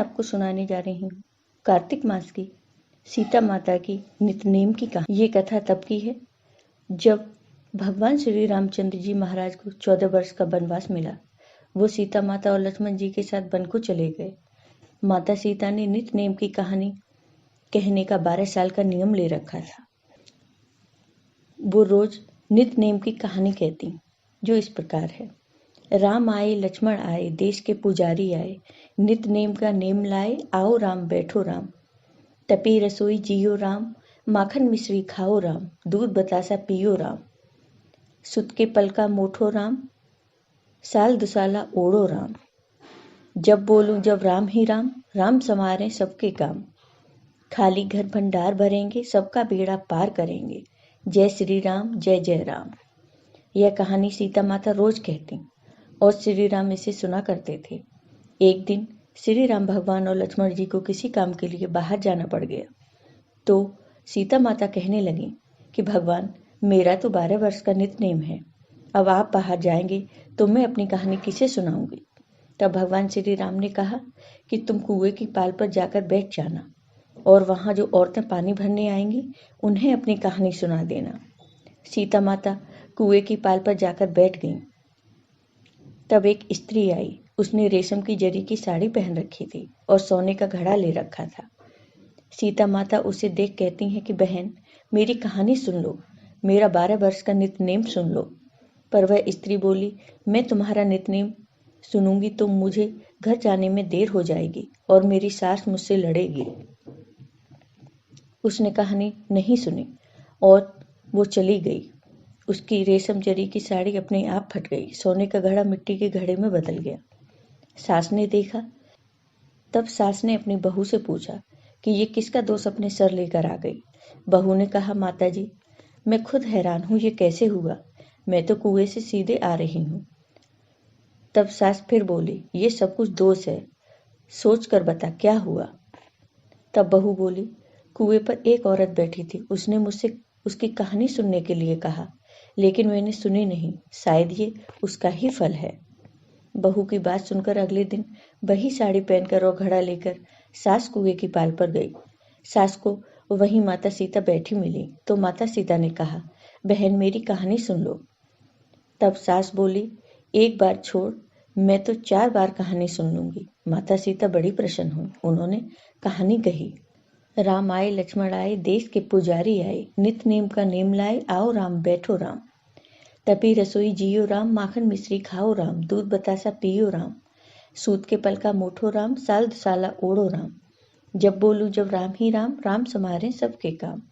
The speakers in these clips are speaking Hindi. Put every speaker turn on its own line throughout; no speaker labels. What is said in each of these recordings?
आपको सुनाने जा रही हूँ कार्तिक मास की सीता माता की नितनेम की कहानी। ये कथा तब की है जब भगवान श्री रामचंद्र जी महाराज को 14 वर्ष का वनवास मिला। वो सीता माता और लक्ष्मण जी के साथ वन को चले गए। माता सीता ने नितनेम की कहानी कहने का 12 साल का नियम ले रखा था। वो रोज नितनेम की कहानी कहती, जो इस प्रकार है। राम आए लक्ष्मण आए, देश के पुजारी आए, नित नेम का नेम लाए, आओ राम बैठो राम। तपी रसोई जियो राम, माखन मिश्री खाओ राम, दूध बतासा पियो राम। सुत के पल का मोठो राम, साल दुसाला ओढ़ो राम। जब बोलूं जब राम ही राम, राम संवारे सबके काम। खाली घर भंडार भरेंगे, सबका बेड़ा पार करेंगे। जय श्री राम जय जय राम। यह कहानी सीता माता रोज कहती और श्री राम इसे सुना करते थे। एक दिन श्री राम भगवान और लक्ष्मण जी को किसी काम के लिए बाहर जाना पड़ गया। तो सीता माता कहने लगी कि भगवान, मेरा तो 12 वर्ष का नित नेम है, अब आप बाहर जाएंगे तो मैं अपनी कहानी किसे सुनाऊंगी। तब भगवान श्री राम ने कहा कि तुम कुएं की पाल पर जाकर बैठ जाना और वहां जो औरतें पानी भरने आएंगी उन्हें अपनी कहानी सुना देना। सीता माता कुएं की पाल पर जाकर बैठ गईं। तब एक स्त्री आई। उसने रेशम की जरी की साड़ी पहन रखी थी और सोने का घड़ा ले रखा था। सीता माता उसे देख कहती हैं कि बहन, मेरी कहानी सुन लो, मेरा 12 वर्ष का नितनेम सुन लो। पर वह स्त्री बोली, मैं तुम्हारा नितनेम सुनूंगी तो मुझे घर जाने में देर हो जाएगी और मेरी सास मुझसे लड़ेगी। उसने कहानी नहीं सुनी और वो चली गई। उसकी रेशम जरी की साड़ी अपने आप फट गई। सोने का घड़ा मिट्टी के घड़े में बदल गया। सास ने देखा। तब सास ने अपनी बहू से पूछा कि ये किसका दोष अपने सर लेकर आ गई। बहू ने कहा, माता जी, मैं खुद हैरान हूँ, ये कैसे हुआ। मैं तो कुएं से सीधे आ रही हूँ। तब सास फिर बोली, ये सब कुछ दोष है, सोच कर बता क्या हुआ। तब बहू बोली, कुएं पर एक औरत बैठी थी, उसने मुझसे उसकी कहानी सुनने के लिए कहा, लेकिन मैंने सुनी नहीं। शायद ये उसका ही फल है। बहू की बात सुनकर अगले दिन वही साड़ी पहनकर और घड़ा लेकर सास कुएं की पाल पर गई। सास को वहीं माता सीता बैठी मिली तो माता सीता ने कहा, बहन, मेरी कहानी सुन लो। तब सास बोली, एक बार छोड़, मैं तो 4 बार कहानी सुन लूंगी। माता सीता बड़ी प्रसन्न हुई। उन्होंने कहानी कही। राम आए लक्ष्मण आए, देश के पुजारी आए, नित नेम का नेम लाए, आओ राम बैठो राम। तपी रसोई जियो राम, माखन मिश्री खाओ राम, दूध बतासा पियो राम। सूत के पल का मोठो राम, साल दुसाला ओढ़ो राम। जब बोलूं जब राम ही राम, राम संवारे सबके काम।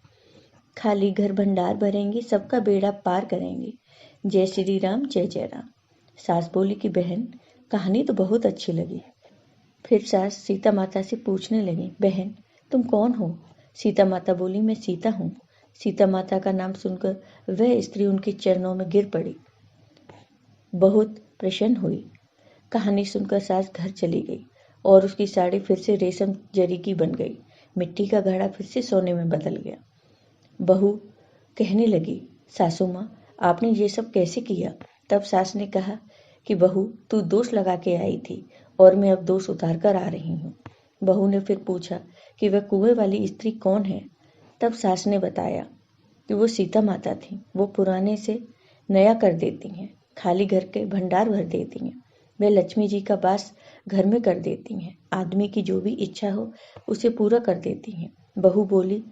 खाली घर भंडार भरेंगे, सबका बेड़ा पार करेंगे। जय श्री राम जय जय राम। सास बोली कि बहन, कहानी तो बहुत अच्छी लगी। फिर सास सीता माता से पूछने लगी, बहन, तुम कौन हो। सीता माता बोली, मैं सीता हूँ। सीता माता का नाम सुनकर वह स्त्री उनके चरणों में गिर पड़ी, बहुत प्रसन्न हुई। कहानी सुनकर सास घर चली गई और उसकी साड़ी फिर से रेशम जरी की बन गई। मिट्टी का घड़ा फिर से सोने में बदल गया। बहू कहने लगी, सासू माँ, आपने ये सब कैसे किया। तब सास ने कहा कि बहू, तू दोष लगा के आई थी और मैं अब दोष उतार कर आ रही हूँ। बहू ने फिर पूछा कि वह कुएं वाली स्त्री कौन है। तब सास ने बताया कि वो सीता माता थी। वो पुराने से नया कर देती हैं, खाली घर के भंडार भर देती हैं। वे लक्ष्मी जी का वास घर में कर देती हैं। आदमी की जो भी इच्छा हो उसे पूरा कर देती हैं। बहू बोली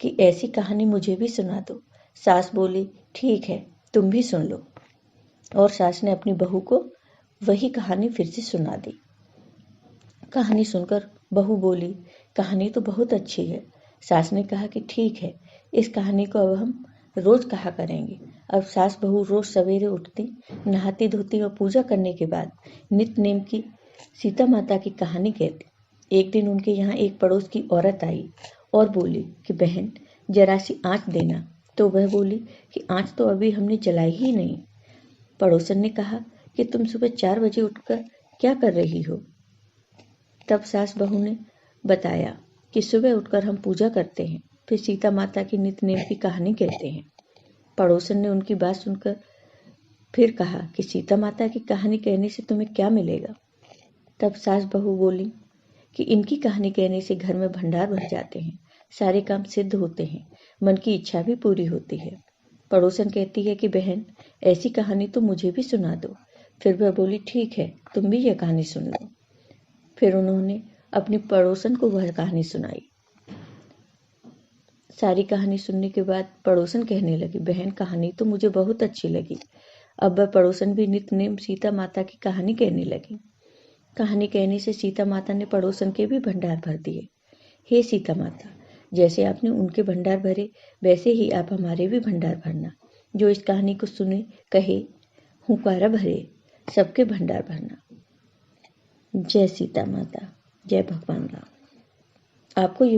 कि ऐसी कहानी मुझे भी सुना दो। सास बोली, ठीक है, तुम भी सुन लो। और सास ने अपनी बहू को वही कहानी फिर से सुना दी। कहानी सुनकर बहू बोली, कहानी तो बहुत अच्छी है। सास ने कहा कि ठीक है, इस कहानी को अब हम रोज कहा करेंगे। अब सास बहू रोज सवेरे उठती, नहाती धोती और पूजा करने के बाद नित नेम की सीता माता की कहानी कहती। एक दिन उनके यहाँ एक पड़ोस की औरत आई और बोली कि बहन, जरा सी आँच देना। तो वह बोली कि आँच तो अभी हमने जलाई ही नहीं। पड़ोसन ने कहा कि तुम सुबह 4 बजे उठकर क्या कर रही हो। तब सास बहू ने बताया कि सुबह उठकर हम पूजा करते हैं, फिर सीता माता की नित नेम की कहानी कहते हैं। पड़ोसन ने उनकी बात सुनकर फिर कहा कि सीता माता की कहानी कहने से तुम्हें क्या मिलेगा। तब सास बहू बोली कि इनकी कहानी कहने से घर में भंडार भर जाते हैं, सारे काम सिद्ध होते हैं, मन की इच्छा भी पूरी होती है। पड़ोसन कहती है कि बहन, ऐसी कहानी तो मुझे भी सुना दो। फिर वह बोली, ठीक है, तुम भी यह कहानी सुन लो। फिर उन्होंने अपनी पड़ोसन को वह कहानी सुनाई। सारी कहानी सुनने के बाद पड़ोसन कहने लगी, बहन, कहानी तो मुझे बहुत अच्छी लगी। अब वह पड़ोसन भी नित्य नेम सीता माता की कहानी कहने लगी। कहानी कहने से सीता माता ने पड़ोसन के भी भंडार भर दिए। हे सीता माता, जैसे आपने उनके भंडार भरे, वैसे ही आप हमारे भी भंडार भरना। जो इस कहानी को सुने कहे, हुंकारा भरे, सबके भंडार भरना। जय सीता माता, जय भगवान राम। आपको ये